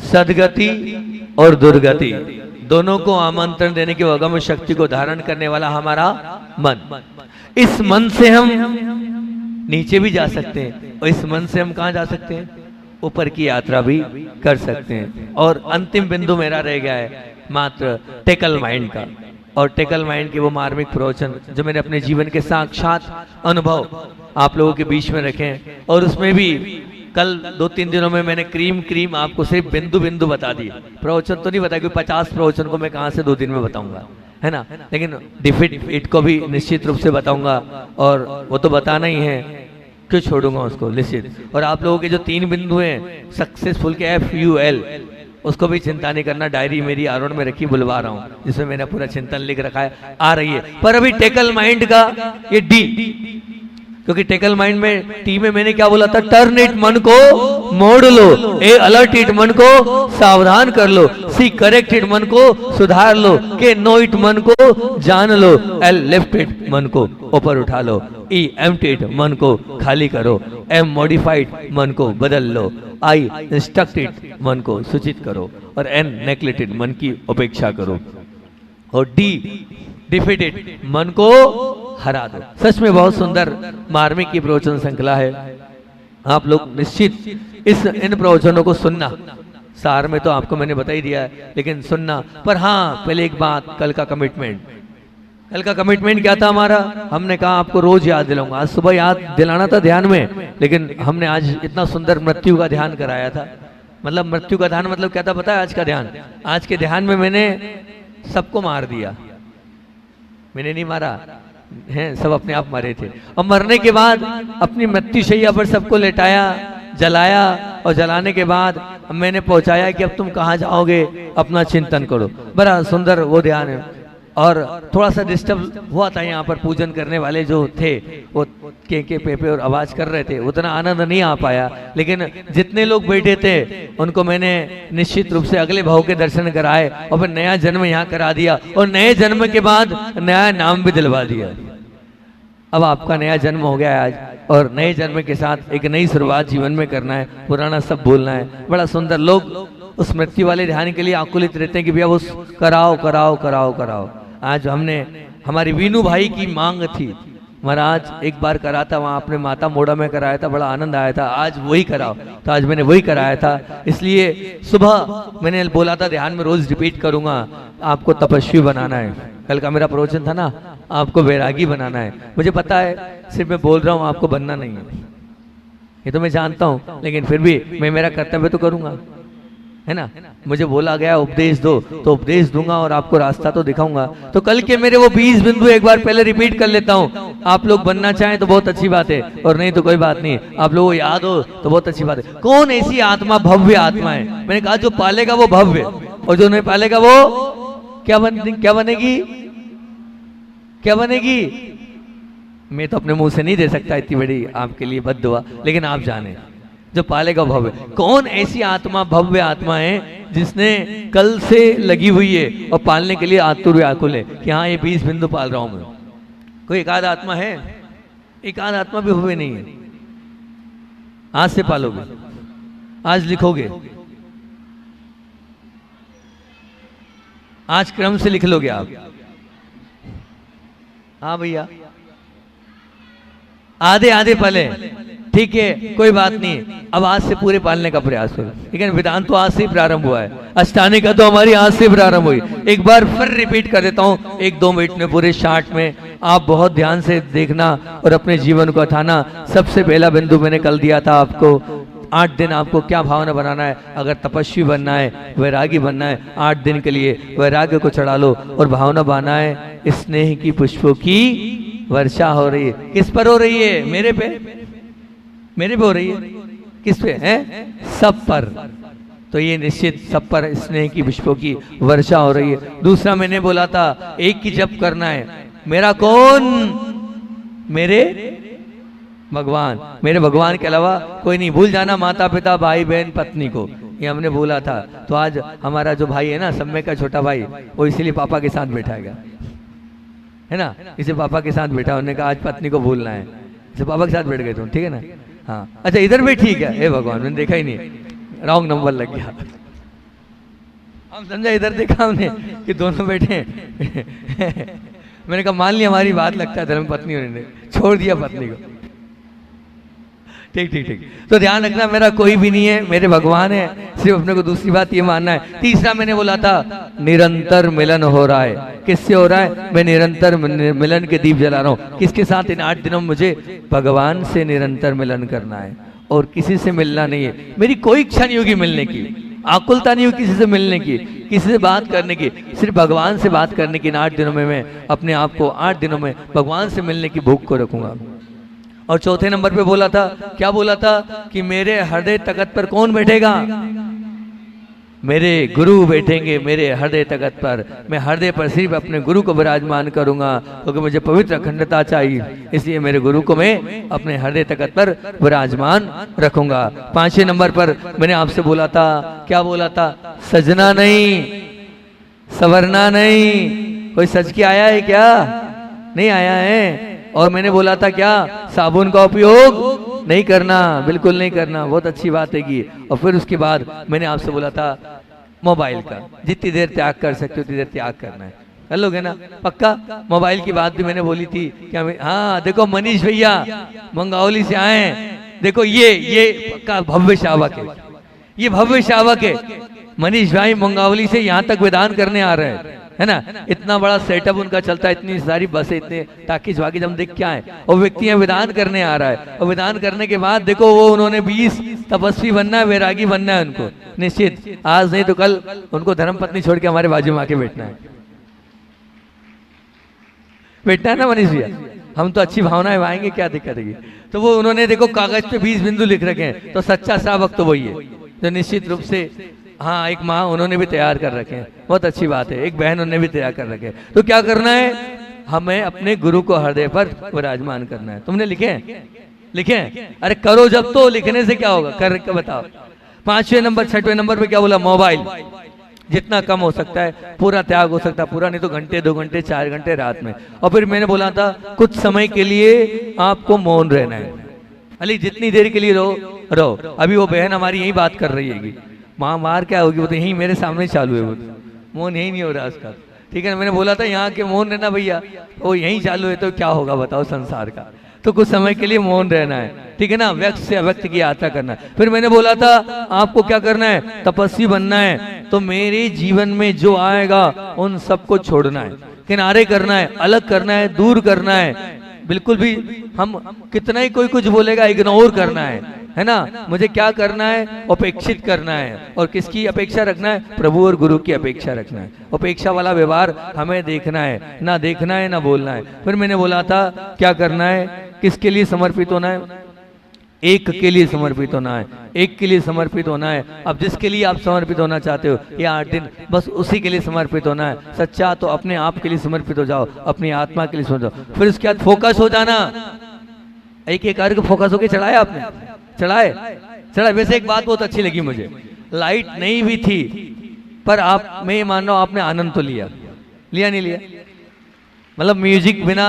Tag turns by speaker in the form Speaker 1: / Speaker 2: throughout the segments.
Speaker 1: सदगति और दुर्गति दोनों को आमंत्रण देने की अगम शक्ति को धारण करने वाला हमारा मन। इस मन से हम नीचे भी जा सकते हैं और इस मन से हम कहाँ जा सकते हैं, ऊपर की यात्रा भी कर सकते हैं। और अंतिम बिंदु मेरा रह गया है मात्र टेकल माइंड का। और टेकल माइंड के वो मार्मिक प्रवचन जो मैंने अपने जीवन के साक्षात अनुभव आप लोगों के बीच में रखे हैं। और उसमें भी कल 2-3 दिनों में मैंने क्रीम आपको सिर्फ बिंदु बिंदु बता दी, प्रवचन तो नहीं बताया, क्योंकि 50 प्रवचन को मैं कहाँ से 2 दिन में बताऊंगा, है ना। लेकिन डिफिट इट को भी निश्चित रूप से बताऊंगा, और वो तो बताना ही है, क्यों छोड़ूंगा उसको निश्चित। और आप लोगों के जो 3 बिंदु हैं सक्सेसफुल के FUL, उसको भी चिंता नहीं करना, डायरी मेरी आरोन में रखी, बुलवा रहा हूँ, जिसमें मैंने पूरा चिंतन लिख रखा है, आ रही है। पर अभी टेकल माइंड का ये D, क्योंकि टेकल माइंड में टी में मैंने क्या बोला था, टर्न इट मन को मोड़ लो, ए अलर्ट इट मन को सावधान कर लो, सी करेक्ट इट मन को सुधार लो, के नो इट मन को जान लो, एल लिफ्ट इट मन को ऊपर उठा लो, ई एम्प्टी इट मन को खाली करो, एम मॉडिफाइड मन को बदल लो, आई इंस्ट्रक्ट इट मन को सूचित करो, और एन नेग्लेक्टेड मन की उपेक्षा करो, और डी डिफीटेड मन को हरा दो। सच में बहुत सुंदर मार्मिक की प्रवचन श्रृंखला है। आप लोग निश्चित इन प्रवचनों को सुनना। सार में तो आपको मैंने बता ही दिया है, लेकिन सुनना। पर हाँ, पहले एक बात, कल का कमिटमेंट क्या था हमारा, हमने कहा आपको रोज याद दिलाऊंगा। आज सुबह याद दिलाना था ध्यान में, लेकिन हमने आज इतना सुंदर मृत्यु का ध्यान कराया था। मतलब मृत्यु का ध्यान मतलब क्या था पता है? आज का ध्यान, आज के ध्यान में मैंने सबको मार दिया, मैंने नहीं मारा हैं, सब अपने आप मरे थे। और मरने के बाद अपनी मृत्युशैया पर सबको लेटाया, जलाया, और जलाने के बाद मैंने पहुंचाया कि अब तुम कहाँ जाओगे, अपना चिंतन करो। बड़ा सुंदर वो ध्यान है। और थोड़ा सा डिस्टर्ब हुआ था यहाँ पर, पूजन करने वाले जो थे वो के पे और आवाज कर रहे थे, उतना आनंद नहीं आ पाया। लेकिन जितने लोग बैठे थे उनको मैंने निश्चित रूप से अगले भाव के दर्शन कराए, और फिर नया जन्म यहाँ करा दिया, और नए जन्म के बाद नया नाम भी दिलवा दिया। अब आपका नया जन्म हो गया है आज, और नए जन्म के साथ एक नई शुरुआत जीवन में करना है, पुराना सब भूलना है। बड़ा सुंदर। लोग उस मृत्यु वाले ध्यान के लिए आकुलित रहते हैं कि भैया वो कराओ कराओ कराओ कराओ। आज हमने, हमारी वीनू भाई की मांग थी, महाराज एक बार करा था वहाँ अपने माता मोड़ा में कराया था, बड़ा आनंद आया था, आज वही कराओ। तो आज मैंने वही कराया था। इसलिए सुबह मैंने बोला था ध्यान में रोज रिपीट करूंगा, आपको तपस्वी बनाना है। कल का मेरा प्रवचन था ना, आपको वैरागी बनाना है। मुझे पता है सिर्फ मैं बोल रहा हूँ, आपको बनना नहीं है, ये तो मैं जानता हूँ, लेकिन फिर भी मैं मेरा कर्तव्य तो करूंगा, है ना। मुझे बोला गया उपदेश दो, तो उपदेश दूंगा और आपको रास्ता तो दिखाऊंगा। तो कल के मेरे वो 20 बिंदु एक बार पहले रिपीट कर लेता हूँ। आप लोग बनना चाहें तो बहुत अच्छी बात है, और नहीं तो कोई बात नहीं। आप लोगों को याद हो तो बहुत अच्छी बात है। कौन ऐसी आत्मा भव्य आत्मा है? मैंने कहा जो पालेगा वो भव्य, और जो नहीं पालेगा वो क्या बनेगी? मैं तो अपने मुंह से नहीं दे सकता इतनी बड़ी आपके लिए बद्दुआ, लेकिन आप जाने जो पालेगा भव्य। कौन ऐसी आत्मा भव्य आत्मा है जिसने कल से लगी हुई है और पालने के लिए आतुर व्याकुल है कि हाँ ये 20 बिंदु पाल रहा हूं मैं? कोई एक आध आत्मा है? एक आध आत्मा भी भव्य नहीं है। आज से पालोगे, आज लिखोगे, आज क्रम से लिख लोगे आप। हाँ भैया, आधे आधे पले, ठीक है, कोई बात नहीं। अब आज से पूरे पालने का प्रयास करो। लेकिन वेदांत तो आज से ही प्रारंभ हुआ है, अष्टांगिक का तो हमारी आज से प्रारंभ हुई। एक बार फिर रिपीट कर देता हूँ, 1-2 मिनट में पूरे शार्ट में आप बहुत ध्यान से देखना और अपने जीवन को अथाना। सबसे पहला बिंदु मैंने कल दिया था आपको, 8 दिन आपको क्या भावना बनाना है। अगर तपस्वी बनना है, वैरागी बनना है, 8 दिन के लिए वैराग्य को चढ़ा लो और भावना बनाना है स्नेह की पुष्पों की वर्षा हो रही है। किस पर हो रही है? मेरे पे हो रही है। किस पे है? सब पर। तो ये निश्चित सब पर स्नेह की पुष्पों की वर्षा हो रही है। दूसरा मैंने बोला था एक की जप करना है। मेरा कौन? मेरे भगवान। मेरे भगवान के अलावा कोई नहीं। भूल जाना माता पिता भाई बहन पत्नी को, ये हमने बोला था। तो आज हमारा जो भाई है ना, समय का छोटा भाई, वो इसीलिए पापा के साथ बैठाएगा, है ना। इसे पापा के साथ बैठा, उन्होंने कहा आज पत्नी को भूलना है, इसे पापा के साथ बैठ गए तुम, ठीक है ना। हाँ अच्छा, इधर भी ठीक है। हे भगवान, मैंने देखा ही नहीं, रॉन्ग नंबर लग गया। हम समझा इधर देखा हमने कि दोनों बैठे हैं। मैंने कहा मान लिया हमारी बात, लगता है धर्म पत्नी ने छोड़ दिया पत्नी को। ठीक ठीक ठीक। तो ध्यान रखना, मेरा कोई भी नहीं है, मेरे भगवान है, सिर्फ अपने को दूसरी बात ये मानना है। तीसरा मैंने बोला था निरंतर मिलन हो रहा है। किससे हो रहा है? मैं निरंतर मिलन के दीप जला रहा हूँ। किसके साथ? इन 8 दिनों में मुझे भगवान से निरंतर मिलन करना है और किसी से मिलना नहीं है। मेरी कोई इच्छा नहीं होगी मिलने की, आकुलता नहीं होगी किसी से मिलने की, किसी से बात करने की, सिर्फ भगवान से बात करने की। इन 8 दिनों में मैं अपने आप को 8 दिनों में भगवान से मिलने की भूख को रखूंगा। और चौथे नंबर पे बोला था, क्या बोला था? कि मेरे हृदय तख्त पर कौन बैठेगा? मेरे गुरु बैठेंगे मेरे हृदय तख्त पर। मैं हृदय पर सिर्फ अपने गुरु को विराजमान करूंगा, क्योंकि मुझे पवित्र अखंडता चाहिए, इसलिए मेरे गुरु को मैं अपने हृदय तख्त पर विराजमान रखूंगा। 5वें नंबर पर मैंने आपसे बोला था, क्या बोला था? सजना नहीं, संवरना नहीं। कोई सज के आया है क्या? नहीं आया है। और मैंने बोला था क्या? साबुन का उपयोग नहीं करना, बिल्कुल नहीं करना। बहुत अच्छी बात है कि। और फिर उसके बाद मैंने आपसे बोला था मोबाइल का जितनी देर त्याग कर सकते हो उतनी देर त्याग करना है। कर लोगे ना? पक्का? मोबाइल की बात भी मैंने बोली थी क्या? हाँ देखो मनीष भैया मंगावली से आए हैं, देखो ये पक्का भव्य शावक है, ये भव्य शावक है। मनीष भाई मंगावली से यहाँ तक वेदान करने आ रहे हैं, है ना? इतना बड़ा सेटअप उनका चलता है, इतनी सारी बसें, इतने टाकिज वाकिज हम देख क्या है। और व्यक्ति यहाँ विधान करने आ रहा है, और विधान करने के बाद देखो वो उन्होंने 20 तपस्वी बनना है, वैरागी बनना है उनको निश्चित। आज नहीं तो कल उनको धर्मपत्नी छोड़ के हमारे बाजू में आके बैठना है, बैठना है ना मनीष भैया? हम तो अच्छी भावनाएं आएंगे, क्या दिक्कत है? तो वो उन्होंने देखो कागज पे 20 बिंदु लिख रखे हैं, तो सच्चा शावक तो वही है जो निश्चित रूप से। हाँ एक माँ उन्होंने भी तैयार कर रखे हैं, बहुत अच्छी बात है। एक बहन उन्होंने भी तैयार कर रखे हैं। तो क्या करना है? हमें अपने गुरु को हृदय पर विराजमान करना है। तुमने लिखे हैं? लिखे हैं? अरे करो जब, तो लिखने से क्या होगा, कर के बताओ। 5वें नंबर 6वें नंबर पे क्या बोला? मोबाइल जितना कम हो सकता है पूरा त्याग हो सकता है, पूरा नहीं तो घंटे 2 घंटे 4 घंटे रात में। और फिर मैंने बोला था कुछ समय के लिए आपको मौन रहना है। अली जितनी देर के लिए रहो। अभी वो बहन हमारी यही बात कर रही है, माँ मार क्या होगी, वो तो यही मेरे सामने चालू है, वो तो मौन यही नहीं हो रहा उसका। ठीक है ना? मैंने बोला था यहाँ के मौन रहना भैया, वो यही चालू है तो क्या होगा बताओ संसार का। तो कुछ समय के लिए मौन रहना है, ठीक है ना? व्यक्त से अव्यक्त की यात्रा करना है। फिर मैंने बोला था आपको क्या करना है? तपस्वी बनना है। तो मेरे जीवन में जो आएगा उन सबको छोड़ना है, किनारे करना है, अलग करना है, दूर करना है। बिल्कुल भी हम कितना ही कोई कुछ बोलेगा इग्नोर करना है ना? मुझे क्या करना है? अपेक्षित करना है। और किसकी अपेक्षा रखना है? प्रभु और गुरु की अपेक्षा रखना है। अपेक्षा वाला व्यवहार हमें देखना है, ना देखना है ना बोलना है। फिर मैंने बोला था क्या करना है? किसके लिए समर्पित होना है? एक के लिए समर्पित होना है, एक के लिए समर्पित होना है। अब जिसके लिए आप समर्पित होना चाहते हो ये 8 दिन बस उसी के लिए समर्पित होना है। सच्चा तो अपने आप के लिए समर्पित हो जाओ, अपनी आत्मा के लिए समर्पित हो जाओ। फिर उसके बाद फोकस हो जाना। एक अर्घ फोकस होके चढ़ाया आपने? चढ़ाए। वैसे एक बात बहुत अच्छी लगी मुझे, लाइट नहीं भी थी पर आप, मैं ये मान रहा हूँ आपने आनंद तो लिया नहीं लिया? मतलब म्यूजिक बिना,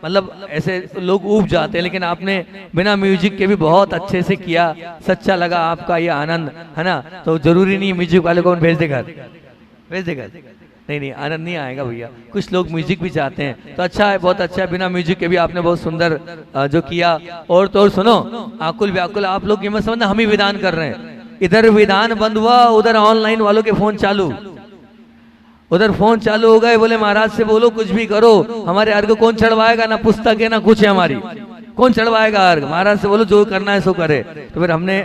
Speaker 1: मतलब ऐसे लोग ऊब जाते हैं, लेकिन आपने बिना म्यूजिक के भी बहुत अच्छे से किया। सच्चा लगा आपका ये आनंद, है ना? तो जरूरी नहीं म्यूजिक वाले को भेज देगा, नहीं आनंद नहीं आएगा भैया। कुछ लोग म्यूजिक भी चाहते हैं, तो अच्छा है, बहुत अच्छा है। बिना म्यूजिक के भी आपने बहुत सुंदर जो किया। और तो और सुनो, आकुल व्याकुल आप लोग ये मत समझना हम ही विधान कर रहे हैं। इधर विधान बंद हुआ, उधर ऑनलाइन वालों के फोन चालू, उधर फोन चालू हो गए। बोले महाराज से बोलो कुछ भी करो, हमारे अर्घ कौन चढ़वाएगा? ना पुस्तक है ना कुछ है हमारी, कौन चढ़वाएगा अर्घ? महाराज से बोलो जो करना है सो करे। तो फिर हमने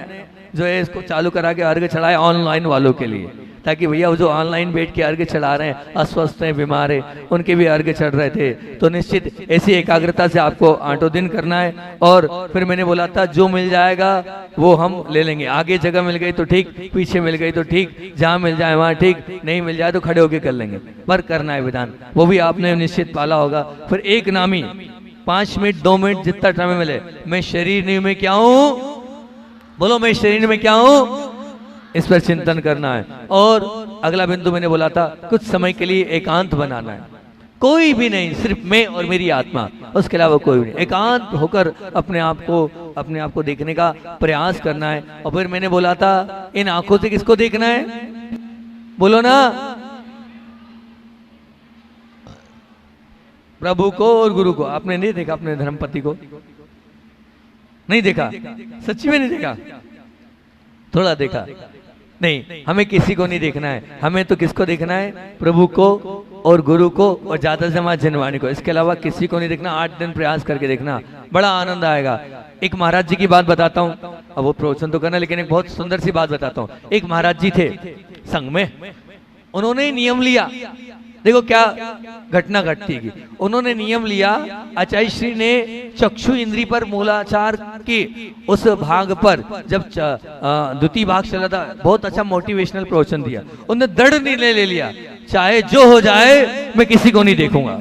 Speaker 1: जो है इसको चालू करा के अर्घ चढ़ाए ऑनलाइन वालों के लिए, ताकि भैया वो जो ऑनलाइन बैठ के अर्घ चढ़ा रहे हैं, अस्वस्थ हैं, बीमार हैं, उनके भी अर्घ चढ़ रहे थे। तो निश्चित ऐसी एकाग्रता से आपको 8 दिन करना है। और फिर मैंने बोला था जो मिल जाएगा वो हम ले लेंगे। आगे जगह मिल गई तो ठीक, पीछे मिल गई तो ठीक, जहाँ मिल जाए वहाँ ठीक, नहीं मिल जाए तो खड़े होके कर लेंगे। पर करना है विधान, वो भी आपने निश्चित पाला होगा। फिर एक नामी 5 मिनट 2 मिनट जितना समय मिले, मैं शरीर नहीं में क्या हूँ, बोलो मैं शरीर में क्या हूँ, इस पर चिंतन करना है। और अगला बिंदु मैंने बोला था कुछ समय के लिए एकांत बनाना है, कोई भी नहीं, सिर्फ मैं और मेरी आत्मा, उसके अलावा कोई भी नहीं। एकांत होकर अपने आप को देखने का प्रयास करना है। और फिर मैंने बोला था इन आंखों से किसको देखना है? बोलो ना, प्रभु को और गुरु को। आपने नहीं देखा अपने धर्मपति को? नहीं देखा? सच्ची में नहीं देखा? थोड़ा देखा? नहीं, हमें किसी को नहीं देखना है, हमें तो किसको देखना है? प्रभु को और गुरु को और ज्यादा से ज्यादा जनवाणी को। इसके अलावा किसी को नहीं देखना। 8 दिन प्रयास करके देखना, बड़ा आनंद आएगा। एक महाराज जी की बात बताता हूँ, अब वो प्रवचन तो करना, लेकिन एक बहुत सुंदर सी बात बताता हूँ। एक महाराज जी थे संघ में, उन्होंने नियम लिया। देखो क्या घटना घटती है। उन्होंने नियम लिया, आचार्य श्री ने चक्षु इंद्री पर मूलाचार के उस भाग पर जब द्वितीय भाग चला था, बहुत अच्छा मोटिवेशनल प्रवचन दिया। उन्होंने दृढ़ निर्णय ले लिया, चाहे जो हो जाए मैं किसी को नहीं देखूंगा।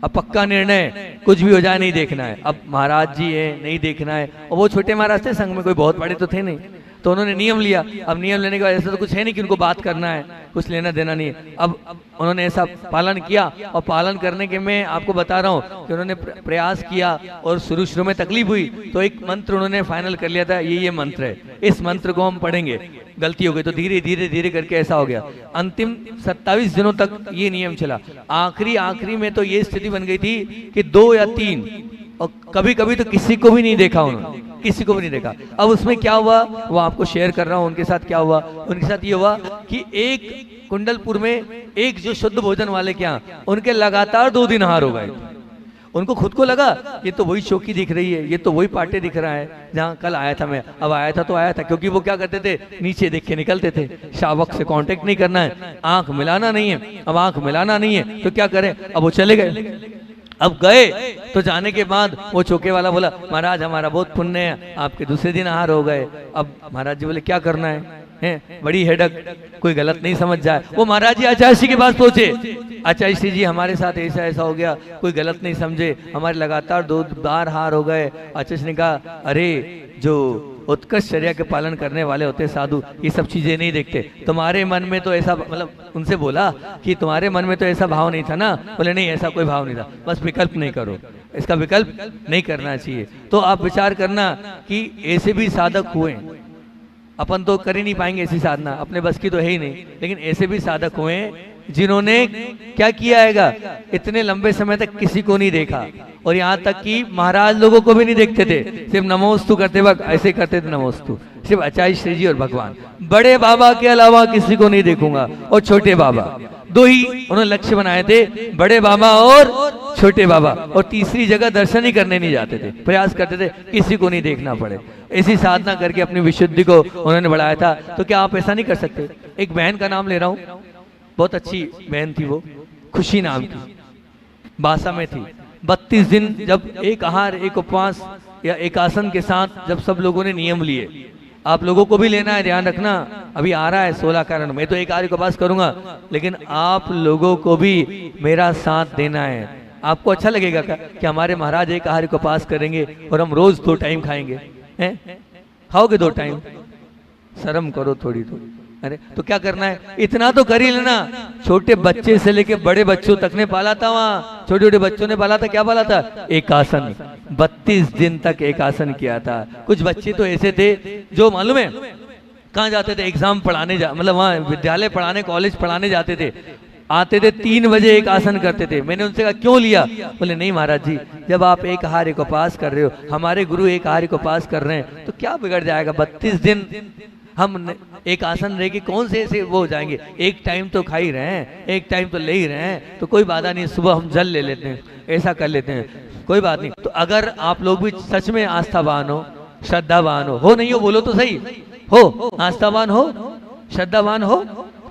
Speaker 1: अब पक्का निर्णय, कुछ भी हो जाए नहीं देखना है। अब महाराज जी है, नहीं देखना है। और वो छोटे महाराज थे संघ में, कोई बहुत बड़े तो थे नहीं। तो उन्होंने नियम लिया। अब नियम लेने के बाद ऐसा तो कुछ है नहीं कि उनको बात करना है, कुछ लेना देना नहीं है। अब उन्होंने ऐसा पालन किया, और पालन करने के मैं आपको बता रहा हूँ कि उन्होंने प्रयास किया, और शुरू में तकलीफ हुई तो एक मंत्र उन्होंने फाइनल कर लिया था, ये मंत्र है, इस मंत्र को हम पढ़ेंगे। गलती हो गई तो धीरे धीरे धीरे करके ऐसा हो गया। अंतिम 27 दिनों तक ये नियम चला। आखिरी में तो ये स्थिति बन गई थी कि 2 या 3, और कभी कभी तो किसी को भी नहीं देखा उन्होंने, किसी को भी नहीं देखा। अब उसमें क्या हुआ वो आपको शेयर कर रहा हूँ। उनके साथ क्या हुआ? उनके साथ ये हुआ कि एक कुंडलपुर में एक जो शुद्ध भोजन वाले क्या, उनके लगातार 2 दिन हार हो गए। उनको खुद को लगा ये तो वही चौकी दिख रही है, ये तो वही पाटे दिख रहा है जहाँ कल आया था मैं। अब आया था तो आया था, क्योंकि वो क्या करते थे, नीचे देख के निकलते थे। शावक से कांटेक्ट नहीं करना है, आंख मिलाना नहीं है। अब आंख मिलाना नहीं है तो क्या करें, अब वो चले गए। अब गए तो जाने के बाद वो चौके वाला बोला, महाराज हमारा बहुत पुण्य है, आपके दूसरे दिन आहार हो गए। अब महाराज जी बोले क्या करना है, बड़ी हेडक, कोई गलत नहीं समझ जाए। वो महाराज जी आचार्य श्री के पास पहुंचे, आचार्य श्री जी हमारे साथ ऐसा ऐसा हो गया, कोई गलत नहीं समझे, हमारे लगातार 2 बार हार हो गए। आचार्य श्री ने कहा, अरे जो उत्कृष्ट चर्या के पालन करने वाले होते साधु ये सब चीजें नहीं देखते। तुम्हारे मन में तो ऐसा, मतलब उनसे बोला कि तुम्हारे मन में तो ऐसा भाव नहीं था ना? बोले नहीं, ऐसा कोई भाव नहीं था, बस विकल्प नहीं करो, इसका विकल्प नहीं करना चाहिए। तो आप विचार करना कि ऐसे भी साधक हुए, अपन तो कर ही नहीं पाएंगे ऐसी साधना, अपने बस की तो है ही नहीं, लेकिन ऐसे भी साधक हुए जिन्होंने क्या किया हैगा, इतने लंबे समय तक किसी को नहीं देखा, और यहाँ तक कि महाराज लोगों को भी नहीं देखते थे, सिर्फ नमोस्तु करते वक्त ऐसे करते थे, नमोस्तु सिर्फ आचार्य श्री जी और भगवान। बड़े बाबा के अलावा किसी को नहीं देखूंगा, और छोटे बाबा, 2 ही उन्होंने लक्ष्य बनाए थे, बड़े बाबा और छोटे बाबा, और तीसरी जगह दर्शन ही करने नहीं जाते थे, प्रयास करते थे किसी को नहीं देखना पड़े। ऐसी साधना करके अपनी विशुद्धि को उन्होंने बढ़ाया था। तो क्या आप ऐसा नहीं कर सकते? एक बहन का नाम ले रहा हूँ, बहुत अच्छी बहन थी वो, खुशी नाम की, बासा में थी। 32 दिन जब एक आहार एक उपवास या एक आसन के साथ जब सब लोगों ने नियम लिए, आप लोगों को भी लेना है, ध्यान रखना। अभी आ रहा है 16 कारण, मैं तो एक आहार को पास करूंगा, लेकिन आप लोगों को भी मेरा साथ देना है। आपको अच्छा लगेगा क्या कि हमारे महाराज एक आहार को पास करेंगे और हम रोज 2 टाइम खाएंगे? हैं? खाओगे 2 टाइम? शर्म करो थोड़ी तो। अरे तो क्या करना है, इतना तो कर ही लेना। छोटे बच्चे से लेके बड़े बच्चों तक ने पाला था, वहाँ छोटे छोटे बच्चों ने पाला था। क्या पाला था? एक आसन। 32 दिन तक एक आसन किया था। कुछ बच्चे तो ऐसे थे जो मालूम है कहाँ जाते थे, एग्जाम पढ़ाने मतलब वहाँ विद्यालय पढ़ाने, कॉलेज पढ़ाने जाते थे, आते थे 3 बजे एक आसन करते थे। मैंने उनसे कहा क्यों लिया? बोले नहीं महाराज जी, जब आप एक आहार को पास कर रहे हो, हमारे गुरु एक आहार को पास कर रहे हैं, तो क्या बिगड़ जाएगा? 32 दिन हम एक आसन रह के कौन से ऐसे वो हो जाएंगे? एक टाइम तो खा ही रहे हैं, एक टाइम तो ले ही रहे हैं, तो कोई बात नहीं, सुबह हम जल ले लेते हैं, ऐसा कर लेते हैं, कोई बात नहीं। तो अगर आप लोग भी सच में आस्थावान हो, श्रद्धावान हो नहीं हो बोलो तो सही, हो आस्थावान हो, श्रद्धावान हो,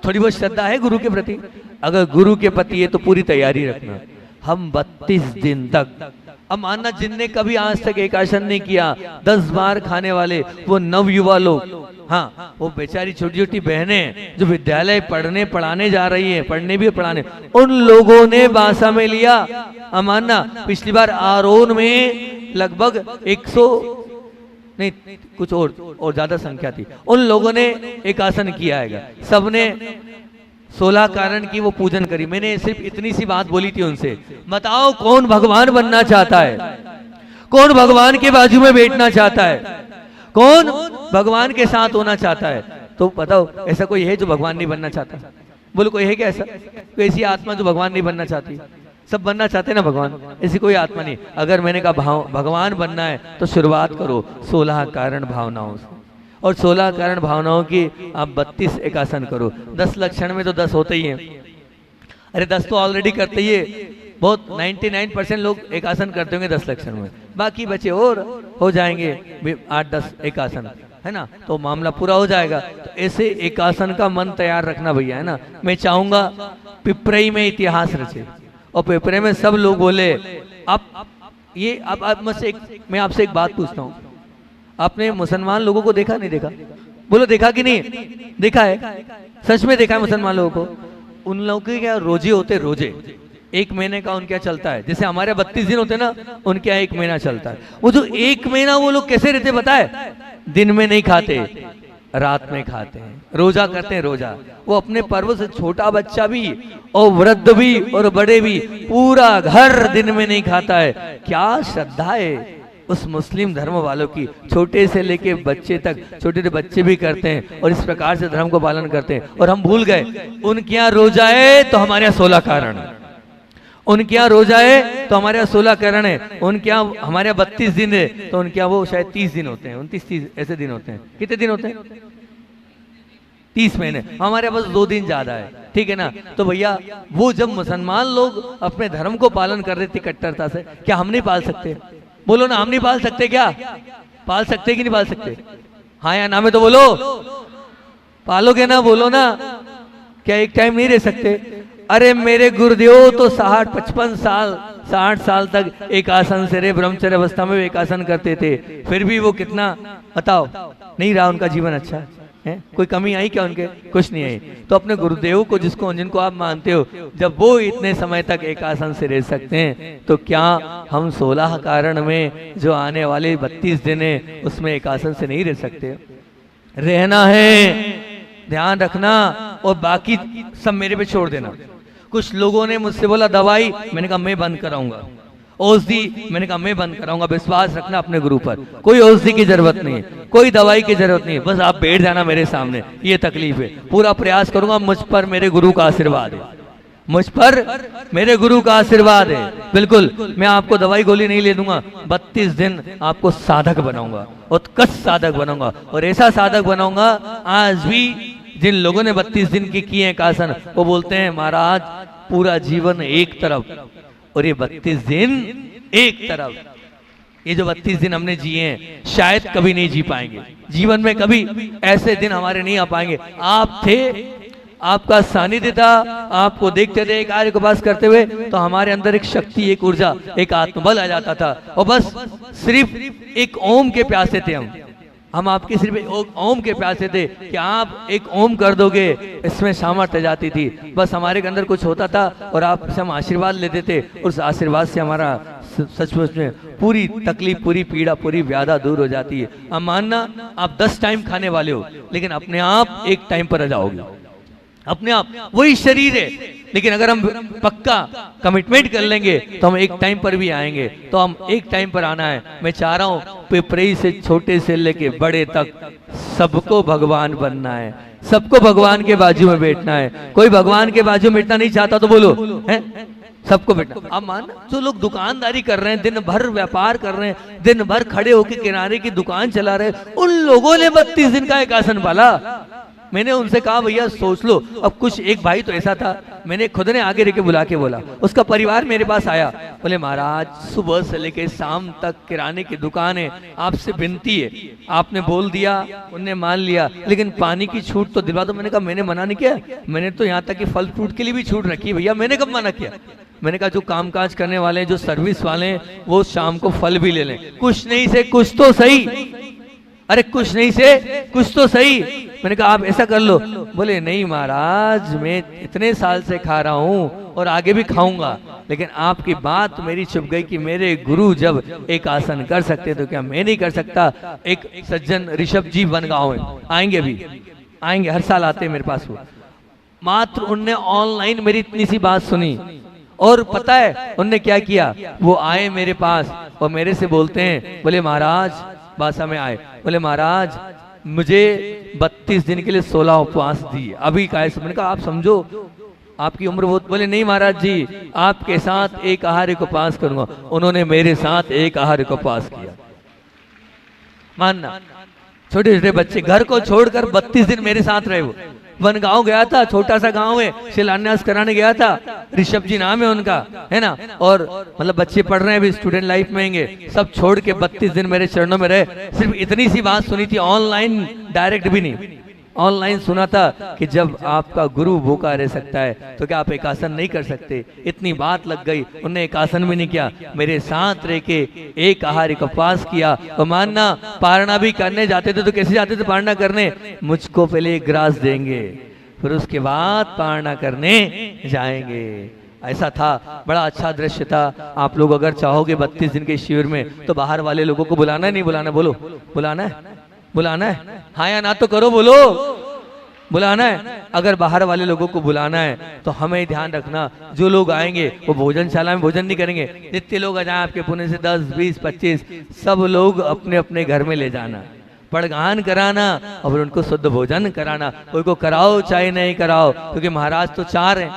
Speaker 1: थोड़ी बहुत श्रद्धा है गुरु के प्रति, अगर गुरु के प्रति है तो पूरी तैयारी रखना। हम 32 दिन तक, अब मानना जिनने कभी आज तक एक आसन नहीं किया, 10 बार खाने वाले वो नवयुवा लोग, हाँ वो बेचारी छोटी छोटी बहनें जो विद्यालय पढ़ाने जा रही है, पढ़ने भी पढ़ाने, उन लोगों ने बासा में लिया। मानना पिछली बार आरोन में लगभग 100 नहीं कुछ और ज्यादा संख्या थी, उन लोगों ने एक आसन किया है। सबने 16 कारण की वो पूजन करी। मैंने सिर्फ इतनी सी बात बोली थी उनसे, बताओ कौन भगवान बनना चाहता है? कौन भगवान के बाजू में बैठना चाहता है? कौन भगवान के साथ होना चाहता है? तो बताओ ऐसा कोई है जो भगवान नहीं बनना चाहता? बोलो कोई है क्या ऐसा? कोई ऐसी आत्मा जो भगवान नहीं बनना चाहती? सब बनना चाहते हैं ना भगवान, ऐसी कोई आत्मा नहीं। अगर मैंने कहा भगवान बनना है तो शुरुआत करो 16 कारण भावनाओं से, और 16 कारण भावनाओं की आप 32 एक आसन करो। 10 लक्षण में तो 10 होते ही हैं। अरे 10 तो ऑलरेडी करते ही है, बहुत 99% लोग एक आसन करते होंगे 10 लक्षण में, बाकी बचे और हो जाएंगे 8-10 एक आसन, है ना, तो मामला पूरा हो जाएगा। तो ऐसे एक आसन का मन तैयार रखना भैया, है ना। मैं चाहूंगा पिपरई में इतिहास रचे और पिपरे में सब लोग बोले अब ये अब मुझसे मैं आपसे एक बात पूछता हूँ, आपने मुसलमान लोगों को देखा नहीं देखा? बोलो देखा कि नहीं देखा है? सच में देखा है मुसलमान लोगों को? उन लोगों के क्या रोजे होते, रोजे 1 महीने का उनके चलता है। जैसे हमारे 32 दिन होते हैं ना, उनके यहाँ 1 महीना चलता है। वो जो 1 महीना वो लोग कैसे रहते पता है? दिन में नहीं खाते, रात में खाते हैं, रोजा करते हैं। रोजा वो अपने पर्व से छोटा बच्चा भी और वृद्ध भी और बड़े भी, पूरा घर दिन में नहीं खाता है। क्या श्रद्धा है उस मुस्लिम धर्म वालों की, छोटे से लेके बच्चे तक, छोटे छोटे बच्चे भी करते हैं और इस प्रकार से धर्म को पालन करते हैं। और हम भूल गए उनके यहाँ रोजा है तो हमारे यहाँ 16 कारण है, उनके यहाँ रोजा है तो हमारे यहाँ 16 कारण है, उनके यहाँ हमारे यहाँ 32 दिन है तो उनके यहाँ वो शायद 30 दिन होते हैं, 29-30 ऐसे दिन होते हैं। कितने दिन होते हैं? 30 महीने। हमारे पास 2 दिन ज्यादा है, ठीक है ना। तो भैया वो जब मुसलमान लोग अपने धर्म को पालन कर रहे थे कट्टरता से, क्या हम नहीं पाल सकते? बोलो ना, हम नहीं पाल सकते क्या? पाल सकते कि नहीं पाल सकते? हाँ या ना में तो बोलो, पालोगे ना? बोलो ना, क्या एक टाइम नहीं रह सकते? अरे मेरे गुरुदेव तो 60-55 साल 60 साल तक एक आसन से रहे, ब्रह्मचर्य अवस्था में एक आसन करते थे, फिर भी वो कितना, बताओ, नहीं रहा उनका जीवन अच्छा है? कोई कमी आई क्या उनके? कुछ नहीं आई। तो अपने गुरुदेव को जिनको आप मानते हो, जब वो इतने समय तक एक आसन से रह सकते हैं, तो क्या हम 16 कारण में जो आने वाले 32 दिन है उसमें एक आसन से नहीं रह सकते? रहना है, ध्यान रखना, और बाकी सब मेरे पे छोड़ देना। कुछ लोगों ने मुझसे बोला दवाई, मैंने कहा मैं बंद कराऊंगा। औषधि, मैंने कहा मैं बंद कराऊंगा। विश्वास रखना अपने गुरु पर, कोई औषधि की जरूरत नहीं है, कोई दवाई की जरूरत नहीं है, बस आप बैठ जाना मेरे सामने। ये तकलीफ है, पूरा प्रयास करूंगा, मुझ पर मेरे गुरु का आशीर्वाद है, मुझ पर मेरे गुरु का आशीर्वाद है। बिल्कुल मैं आपको दवाई गोली नहीं ले दूंगा, 32 दिन आपको साधक बनाऊंगा, उत्कृष्ट साधक बनाऊंगा। और ऐसा साधक बनाऊंगा, आज भी जिन लोगों ने 32 दिन की किए हैं आसन, वो बोलते हैं महाराज पूरा जीवन एक तरफ, और ये 32 दिन एक तरफ। ये जो 32 दिन हमने जिए हैं शायद कभी नहीं जी पाएंगे, जीवन में कभी ऐसे दिन हमारे नहीं आ पाएंगे। आप थे, आपका सानिध्य था, आपको देखते थे कार्य को पास करते हुए, तो हमारे अंदर एक शक्ति, एक ऊर्जा, एक आत्मबल आ जाता था, और बस सिर्फ एक ओम के प्यासे थे हम आपके सिर्फ ओम के प्यासे थे कि आप एक ओम कर दोगे, इसमें सामर्थ्य जाती थी। बस हमारे के अंदर कुछ होता था और आपसे हम आशीर्वाद लेते थे, उस आशीर्वाद से हमारा सचमुच में पूरी तकलीफ, पूरी पीड़ा, पूरी व्याधा दूर हो जाती है। अब मानना आप 10 टाइम खाने वाले हो, लेकिन अपने आप एक टाइम पर आ जाओगे, अपने आप वही शरीर है, लेकिन अगर हम पक्का कमिटमेंट कर लेंगे तो हम एक टाइम पर भी आएंगे। तो हम एक टाइम पर आना है। मैं चाह रहा हूँ पिपरई से छोटे से लेके बड़े तक सबको भगवान बनना है, सबको भगवान के बाजू में बैठना है। कोई भगवान के बाजू में बैठना नहीं चाहता तो बोलो, है सबको बैठना। अब मान जो लोग दुकानदारी कर रहे हैं, दिन भर व्यापार कर रहे हैं, दिन भर खड़े होकर किनारे की दुकान चला रहे हैं, उन लोगों ने 32 दिन का एक आसन पाला। मैंने उनसे कहा भैया सोच लो। अब कुछ एक भाई तो ऐसा था, मैंने खुद ने आगे रह के बुला के बोला, उसका परिवार मेरे पास आया, बोले महाराज सुबह से लेके शाम तक किराने की दुकान है, आपसे विनती है, आपने बोल दिया, उनने मान लिया, लेकिन पानी की छूट तो दिलवा दो। मैंने कहा मैंने मना नहीं किया, मैंने तो यहाँ तक कि फल फ्रूट के लिए भी छूट रखी है भैया, मैंने कब मना किया। मैंने कहा जो कामकाज करने वाले हैं, जो सर्विस वाले हैं, वो शाम को फल भी ले लें, कुछ नहीं से कुछ तो सही, अरे कुछ नहीं से कुछ तो सही। मैंने कहा आप ऐसा कर लो, बोले नहीं महाराज मैं इतने साल से खा रहा हूँ और आगे भी खाऊंगा, लेकिन आपकी बात मेरी चुप गई कि मेरे गुरु जब एक आसन कर सकते तो क्या मैं नहीं कर सकता। एक सज्जन ऋषभ जी बनगांव में आएंगे, भी आएंगे, हर साल आते हैं मेरे पास वो। मात्र उनने ऑनलाइन मेरी इतनी सी बात सुनी और पता है उनने क्या किया, वो आए मेरे पास और मेरे से बोलते हैं, बोले महाराज, बासा में आए, बोले महाराज मुझे 32 दिन के लिए 16 उपवास दिए। अभी का मैंने कहा आप समझो आपकी उम्र बहुत। बोले नहीं महाराज जी, आपके साथ एक आहार को उपवास करूंगा। उन्होंने मेरे साथ एक आहार को उपवास किया। मानना, छोटे छोटे बच्चे घर को छोड़कर 32 दिन मेरे साथ रहे। वो बनगांव गया था, छोटा सा गांव है, शिलान्यास कराने गया था। ऋषभ जी नाम है उनका, है ना। और मतलब बच्चे पढ़ रहे हैं, अभी स्टूडेंट लाइफ में होंगे। सब छोड़ के 32 दिन मेरे चरणों में रहे। सिर्फ इतनी सी बात सुनी थी, ऑनलाइन, डायरेक्ट भी नहीं, ऑनलाइन सुना था कि जब आपका गुरु भूखा रह सकता है तो क्या आप एक आसन नहीं कर सकते। इतनी बात लग गई, उन्हें एक आसन भी नहीं किया, मेरे साथ रह के एक आहार का उपवास किया। और मानना, पारणा भी करने जाते थे तो कैसे जाते थे पारणा करने? मुझको पहले एक ग्रास देंगे, फिर उसके बाद पारणा करने जाएंगे। ऐसा था, बड़ा अच्छा दृश्य था। आप लोग अगर चाहोगे 32 दिन के शिविर में तो बाहर वाले लोगों को बुलाना है, नहीं बुलाना? बोलो, बुलाना है? बुलाना है? हाँ या ना तो करो, बोलो, बुलाना है। अगर बाहर वाले लोगों को बुलाना है तो हमें ध्यान रखना, जो लोग आएंगे वो भोजनशाला में भोजन नहीं करेंगे। जितने लोग आ जाए आपके पुणे से 10, 20, 25, सब लोग अपने अपने घर में ले जाना, पड़गान कराना और उनको शुद्ध भोजन कराना। कोई को कराओ चाहे नहीं कराओ, क्योंकि महाराज तो 4 हैं,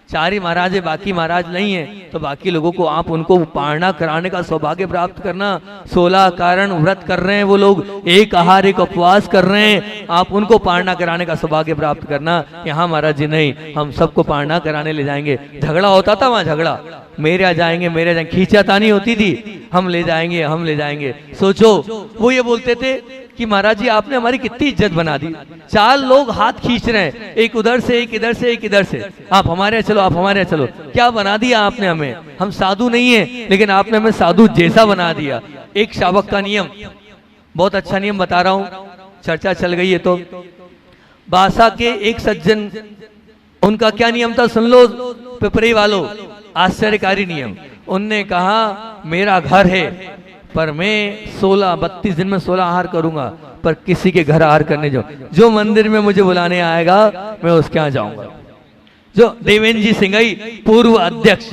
Speaker 1: 4 ही महाराज है, बाकी महाराज नहीं है। तो बाकी लोगों को आप उनको पारणा कराने का सौभाग्य प्राप्त करना। 16 कारण व्रत कर रहे हैं वो लोग, एक आहार एक उपवास कर रहे हैं, आप उनको पारणा कराने का सौभाग्य प्राप्त करना। यहाँ महाराज जी नहीं, हम सबको पारणा कराने ले जाएंगे। झगड़ा होता था वहाँ, झगड़ा, मेरे आ जाएंगे, मेरे जाएंगे, खींचातानी होती थी, हम ले जाएंगे, हम ले जाएंगे। सोचो, वो ये बोलते थे कि महाराज जी आपने हमारी कितनी इज्जत बना दी। 4 लोग हाथ खींच रहे हैं, एक उधर से, एक इधर से, एक इधर से, आप हमारे यहाँ चलो, आप हमारे यहाँ चलो। क्या बना दिया आपने हमें? हम साधु नहीं है, लेकिन आपने हमें साधु जैसा बना दिया। एक शावक का नियम, बहुत अच्छा नियम बता रहा हूँ, चर्चा चल गई है तो। बासा के एक सज्जन, उनका क्या नियम था सुन लो पिपरी वालों, आश्चर्यकारी नियम। उनने कहा मेरा घर है पर मैं 32 दिन में 16 आहार करूंगा, पर किसी के घर आहार करने जाऊं, जो मंदिर में मुझे बुलाने आएगा मैं उसके यहाँ जाऊंगा। जो देवेंद्र जी सिंघई पूर्व अध्यक्ष,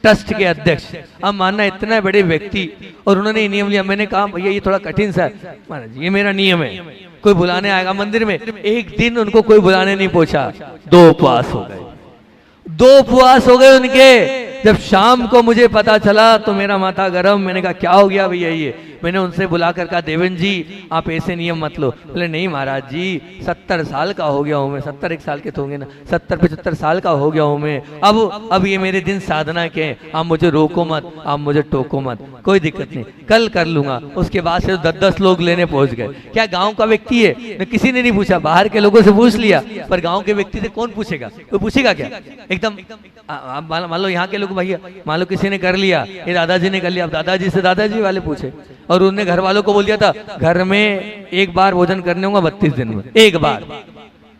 Speaker 1: ट्रस्ट के अध्यक्ष, अब मानना इतने बड़े व्यक्ति, और उन्होंने नियम लिया। मैंने कहा भैया ये थोड़ा कठिन सा है महाराज, ये मेरा नियम है, कोई बुलाने आएगा मंदिर में। एक दिन उनको कोई बुलाने नहीं पहुंचा, 2 उपवास हो गए, 2 उपवास हो गए उनके। जब शाम को मुझे पता चला तो मेरा माथा गरम। मैंने कहा क्या हो गया भैया ये? मैंने उनसे बुलाकर कहा देवेंद्र जी आप ऐसे नियम मत लो। बोले नहीं महाराज जी 70 साल का हो गया हूँ मैं, 70 एक साल के तो होंगे ना, 70-75 साल का हो गया हूँ मैं। अब ये मेरे दिन साधना के हैं, आप मुझे रोको मत, आप मुझे टोको मत, कोई दिक्कत नहीं, कल कर लूंगा। उसके बाद से 10-10 लोग लेने पहुंच गए। क्या गाँव का व्यक्ति है? किसी ने नहीं पूछा, बाहर के लोगों से पूछ लिया, पर गाँव के व्यक्ति से कौन पूछेगा? कोई पूछेगा क्या? एकदम मान लो यहाँ के लोग भैया, मान लो किसी ने कर लिया, ये दादाजी ने कर लिया, अब दादाजी से दादाजी वाले पूछे। और उन्होंने घर वालों को बोल दिया था घर में एक बार भोजन करने होगा 32 दिन में, एक बार,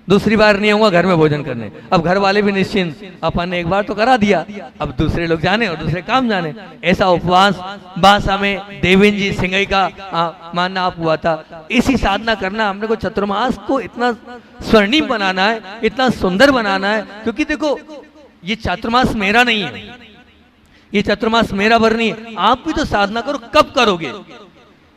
Speaker 1: दूसरी बार नहीं होगा घर में भोजन करने। अब घर वाले भी निश्चिंत, अपन ने एक बार तो करा दिया, अब दूसरे लोग जाने और दूसरे काम जाने। ऐसा उपवास बासा में देवेंद्र जी सिंघई का मानना आप हुआ था। इसी साधना करना हमने को, चतुर्मास को इतना स्वर्णिम बनाना है, इतना सुंदर बनाना है। क्योंकि देखो ये चातुर्मास मेरा नहीं है, ये चतुर्मास मेरा भर नहीं है। आप भी तो साधना करो, कब करोगे,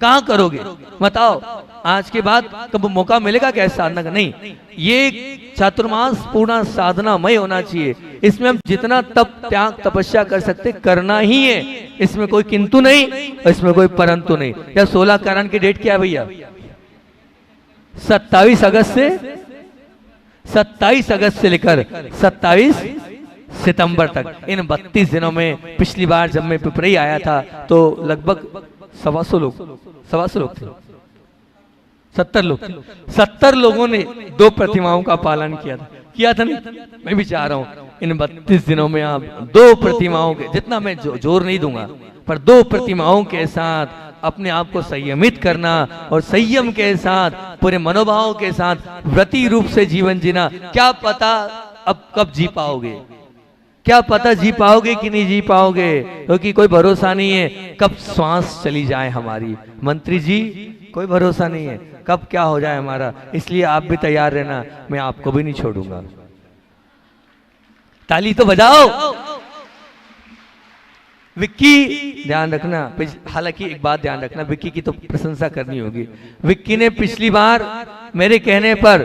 Speaker 1: कहाँ करोगे बताओ? आज के बाद कब मौका मिलेगा क्या साधना का? नहीं, ये चातुर्मास पूर्ण साधनामय होना चाहिए। इसमें हम जितना तप त्याग तपस्या कर सकते करना ही है, इसमें कोई किंतु नहीं, इसमें कोई परंतु नहीं। या 16 कारण की डेट क्या है भैया? 27 अगस्त से लेकर 27 सितंबर तक, इन 32 दिनों में। पिछली बार जब मैं पिपरई आया था तो लगभग 125 लोग थे, 70 लोग थे। 70 लोगों ने 2 प्रतिमाओं का पालन किया था नहीं? मैं भी चाह रहा हूं इन 32 दिनों में आप 2 प्रतिमाओं के, जितना मैं जोर नहीं दूंगा, पर 2 प्रतिमाओं के साथ अपने आप को संयमित करना, और संयम के साथ पूरे मनोभाव के साथ व्रती रूप से जीवन जीना। क्या पता अब कब जी पाओगे, क्या पता जी पाओगे कि नहीं जी पाओगे, क्योंकि कोई भरोसा नहीं है कब श्वास चली जाए हमारी। मंत्री जी कोई भरोसा नहीं है कब क्या हो जाए हमारा, इसलिए आप भी तैयार रहना, मैं आपको भी नहीं छोड़ूंगा। ताली तो बजाओ। विक्की, ध्यान रखना, हालांकि एक बात ध्यान रखना, विक्की की तो प्रशंसा करनी होगी। विक्की ने पिछली बार मेरे कहने पर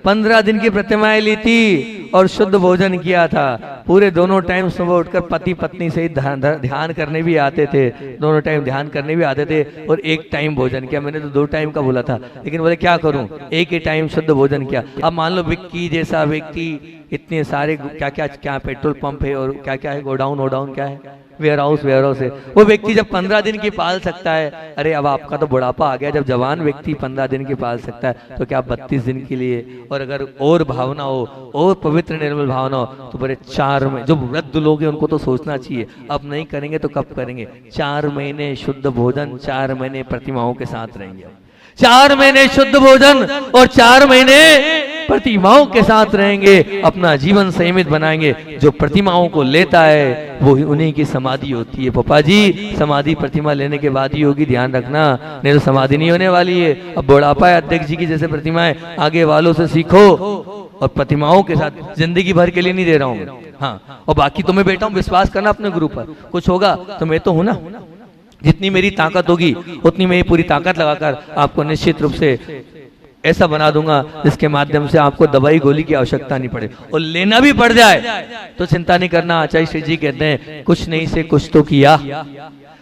Speaker 1: 15 दिन की प्रतिमाएं ली थी और शुद्ध भोजन किया था। पूरे दोनों टाइम सुबह उठकर पति पत्नी से ध्यान करने भी आते थे, दोनों टाइम ध्यान करने भी आते थे, और एक टाइम भोजन किया। मैंने तो 2 टाइम का बोला था, लेकिन बोले क्या करूं, एक ही टाइम शुद्ध भोजन किया। अब मान लो विक्की जैसा व्यक्ति, इतने सारे क्या पेट्रोल पंप है और क्या क्या है, गोडाउन क्या है, वेयर हाउस है, वो व्यक्ति जब 15 दिन की पाल सकता है, अरे अब आपका तो बुढ़ापा आ गया, जब जवान व्यक्ति 15 दिन की पाल सकता है तो क्या 32 दिन के लिए। और अगर और भावना हो, और पवित्र निर्मल भावना हो, तो बड़े 4 महीने, जो वृद्ध लोग हैं उनको तो सोचना चाहिए, अब नहीं करेंगे तो कब करेंगे। 4 महीने शुद्ध भोजन, 4 महीने प्रतिमाओं के साथ रहेंगे, 4 महीने शुद्ध भोजन और 4 महीने प्रतिमाओं के साथ रहेंगे, अपना जीवन संयमित बनाएंगे। जो प्रतिमाओं को लेता है वो ही उन्हीं की समाधि होती है। पापा जी, समाधि प्रतिमा लेने के बाद ही होगी, ध्यान रखना, नहीं तो समाधि नहीं होने वाली है। अब बुढ़ापा है, अध्यक्ष जी की जैसे प्रतिमाएं, आगे वालों से सीखो, और प्रतिमाओं के साथ जिंदगी भर के लिए नहीं दे रहा हूँ। हाँ, और बाकी तो मैं बैठा हूँ, विश्वास करना अपने गुरु पर, कुछ होगा तो मैं तो हूं ना, जितनी मेरी ताकत होगी उतनी मेरी पूरी ताकत लगाकर आपको निश्चित रूप से ऐसा बना दूंगा जिसके माध्यम से आपको दवाई गोली की आवश्यकता नहीं पड़े, और लेना भी पड़ जाए तो चिंता नहीं करना। आचार्य श्री जी कहते हैं, कुछ नहीं से कुछ तो किया,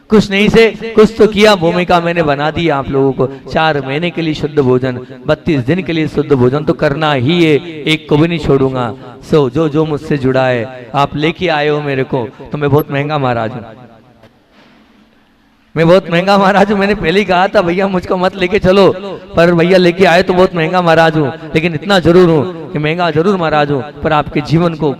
Speaker 1: कुछ नहीं से कुछ तो किया, भूमिका मैंने बना दी आप लोगों को। 4 महीने के लिए शुद्ध भोजन, 32 दिन के लिए शुद्ध भोजन तो करना ही है, एक को भी नहीं छोड़ूंगा। सो जो मुझसे जुड़ा है, आप लेके आए हो मेरे को, तो मैं बहुत महंगा महाराज हूँ, मैं बहुत महंगा महाराज हूँ। मैंने पहले ही कहा था भैया मुझको मत लेके चलो, पर भैया लेके आए तो बहुत महंगा महाराज हूँ, लेकिन इतना जरूर हूँ कि महंगा जरूर महाराज हूँ, पर आपके जीवन को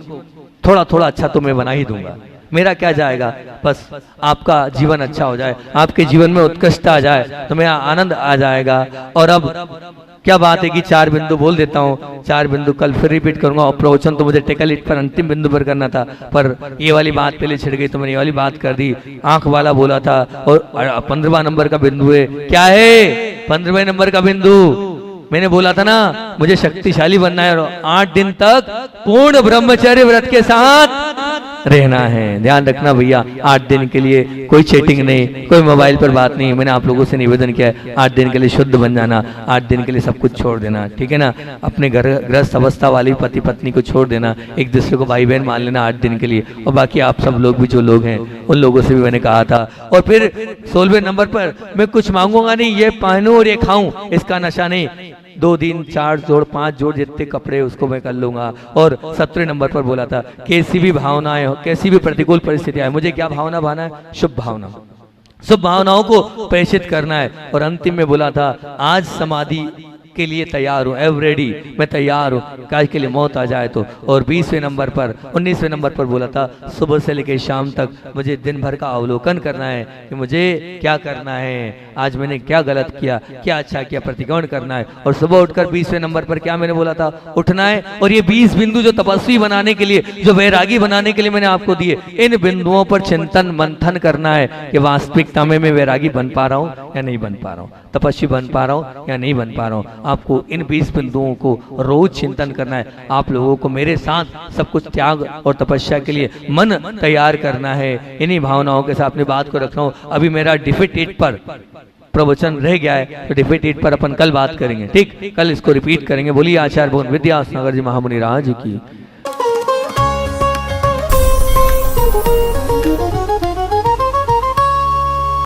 Speaker 1: थोड़ा थोड़ा अच्छा तो मैं बना ही दूंगा। मेरा क्या जाएगा, बस आपका जीवन अच्छा हो जाए, आपके जीवन में उत्कृष्टता आ जाए तो मेरा आनंद आ जाएगा। और अब क्या बात है कि 4 बिंदु बोल देता हूँ, 4 बिंदु कल फिर रिपीट करूंगा। और प्रवचन तो मुझे टेकल इट पर अंतिम बिंदु पर करना था, पर ये वाली बात पहले छिड़ गई तो मैंने ये वाली बात कर दी। आंख वाला बोला था, और 15वां नंबर का बिंदु है, क्या है 15वें नंबर का बिंदु, मैंने बोला था ना मुझे शक्तिशाली बनना है, और 8 दिन तक पूर्ण ब्रह्मचर्य व्रत के साथ रहना है। ध्यान रखना भैया, 8 दिन के लिए कोई चैटिंग नहीं, कोई मोबाइल पर बात नहीं। मैंने आप लोगों से निवेदन किया है, 8 दिन के लिए शुद्ध बन जाना, 8 दिन के लिए सब कुछ छोड़ देना, ठीक है ना। अपने घर गृहस्थ अवस्था वाली पति पत्नी को छोड़ देना, एक दूसरे को भाई बहन मान लेना 8 दिन के लिए। और बाकी आप सब लोग भी जो लोग हैं उन लोगों से भी मैंने कहा था। और फिर 16वें नंबर पर मैं कुछ मांगूंगा नहीं, ये पहनूं और ये खाऊं, इसका नशा नहीं। 2 दिन 4 जोड़ 5 जोड़ जितने कपड़े उसको मैं कर लूंगा। और 17वें नंबर पर बोला था, कैसी भी भावनाएं हो, कैसी भी प्रतिकूल परिस्थितियां है, मुझे क्या भावना भाना है, शुभ भावना, शुभ भावनाओं को प्रेषित करना है। और अंतिम में बोला था, आज समाधि के लिए तैयार हूँ, एव रेडी, मैं तैयार हूँ काज के लिए मौत आ जाए तो। और 20वें नंबर पर 19वें नंबर पर बोला था, सुबह से लेकर शाम तक मुझे दिन भर का अवलोकन करना है कि मुझे क्या करना है, आज मैंने क्या गलत किया, क्या अच्छा किया, प्रतिक्रमण करना है। और सुबह उठकर 20वें नंबर पर क्या मैंने बोला था, उठना है। और ये 20 बिंदु जो तपस्वी बनाने के लिए, जो वैरागी बनाने के लिए मैंने आपको दिए, इन बिंदुओं पर चिंतन मंथन करना है कि वास्तविकता में मैं वैरागी बन पा रहा हूँ या नहीं बन पा रहा हूँ, तपस्वी बन पा रहा हूँ या नहीं बन पा रहा हूँ। आपको इन 20 बिंदुओं को रोज चिंतन करना है। आप लोगों को मेरे साथ सब कुछ त्याग और तपस्या के लिए मन तैयार करना है। इन्हीं भावनाओं के साथ अपनी बात को रख रहा हूँ। अभी मेरा डिफिट 8 पर प्रवचन रह गया है, तो डिफिट 8 पर अपन कल बात करेंगे, ठीक, कल इसको रिपीट करेंगे। बोलिए आचार्य भगवान विद्यासागर जी महामुनि राज की।